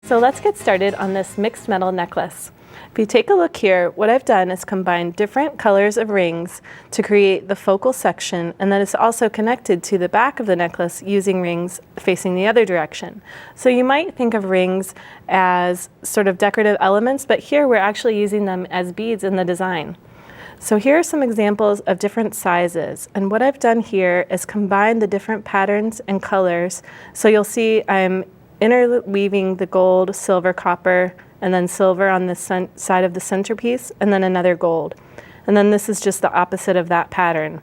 So let's get started on this mixed metal necklace. If you take a look here, what I've done is combine different colors of rings to create the focal section, and then it's also connected to the back of the necklace using rings facing the other direction. So you might think of rings as sort of decorative elements, but here we're actually using them as beads in the design. So here are some examples of different sizes, and what I've done here is combine the different patterns and colors. So you'll see I'm interweaving the gold, silver, copper, and then silver on the side of the centerpiece, and then another gold. And then this is just the opposite of that pattern.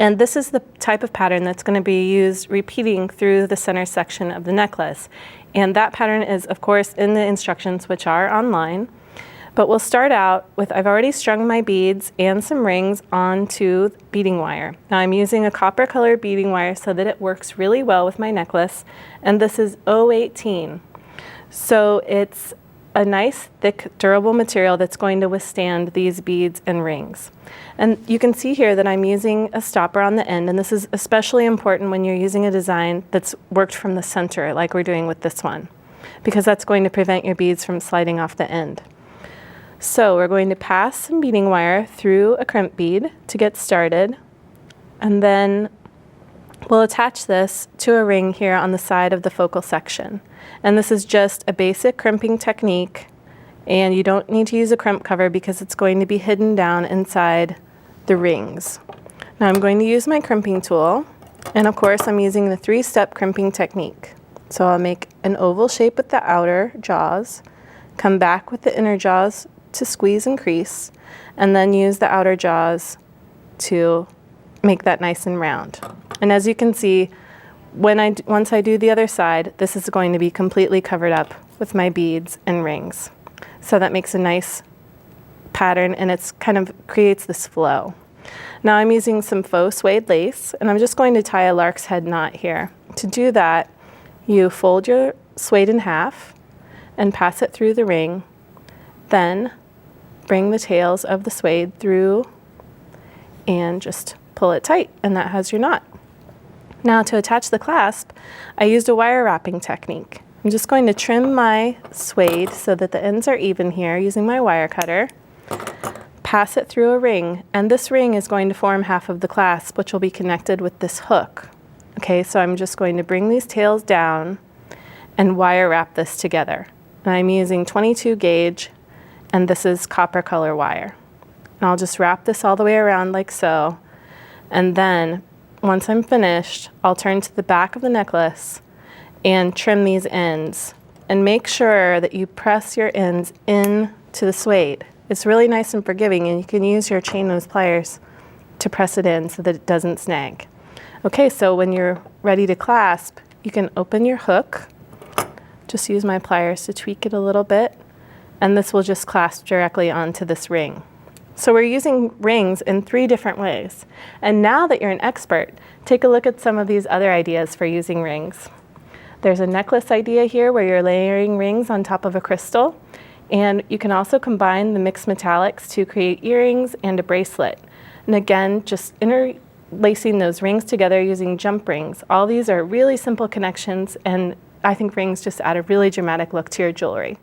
And this is the type of pattern that's going to be used repeating through the center section of the necklace. And that pattern is, of course, in the instructions, which are online. But we'll start out with, I've already strung my beads and some rings onto beading wire. Now I'm using a copper colored beading wire so that it works really well with my necklace. And this is 018. So it's a nice, thick, durable material that's going to withstand these beads and rings. And you can see here that I'm using a stopper on the end, and this is especially important when you're using a design that's worked from the center, like we're doing with this one, because that's going to prevent your beads from sliding off the end. So we're going to pass some beading wire through a crimp bead to get started, and then we'll attach this to a ring here on the side of the focal section. And this is just a basic crimping technique, and you don't need to use a crimp cover because it's going to be hidden down inside the rings. Now I'm going to use my crimping tool, and of course I'm using the 3-step crimping technique. So I'll make an oval shape with the outer jaws, come back with the inner jaws to squeeze and crease, and then use the outer jaws to make that nice and round. And as you can see, once I do the other side, this is going to be completely covered up with my beads and rings. So that makes a nice pattern, and it's kind of creates this flow. Now I'm using some faux suede lace, and I'm just going to tie a lark's head knot here. To do that, you fold your suede in half and pass it through the ring, then bring the tails of the suede through and just pull it tight, and that has your knot. Now to attach the clasp, I used a wire wrapping technique. I'm just going to trim my suede so that the ends are even here using my wire cutter, pass it through a ring, and this ring is going to form half of the clasp, which will be connected with this hook. Okay, so I'm just going to bring these tails down and wire wrap this together. And I'm using 22 gauge, and this is copper color wire. And I'll just wrap this all the way around like so, and then once I'm finished, I'll turn to the back of the necklace and trim these ends. And make sure that you press your ends into the suede. It's really nice and forgiving, and you can use your chain nose pliers to press it in so that it doesn't snag. Okay, so when you're ready to clasp, you can open your hook. Just use my pliers to tweak it a little bit, and this will just clasp directly onto this ring. So we're using rings in 3 different ways. And now that you're an expert, take a look at some of these other ideas for using rings. There's a necklace idea here where you're layering rings on top of a crystal. And you can also combine the mixed metallics to create earrings and a bracelet. And again, just interlacing those rings together using jump rings. All these are really simple connections, and I think rings just add a really dramatic look to your jewelry.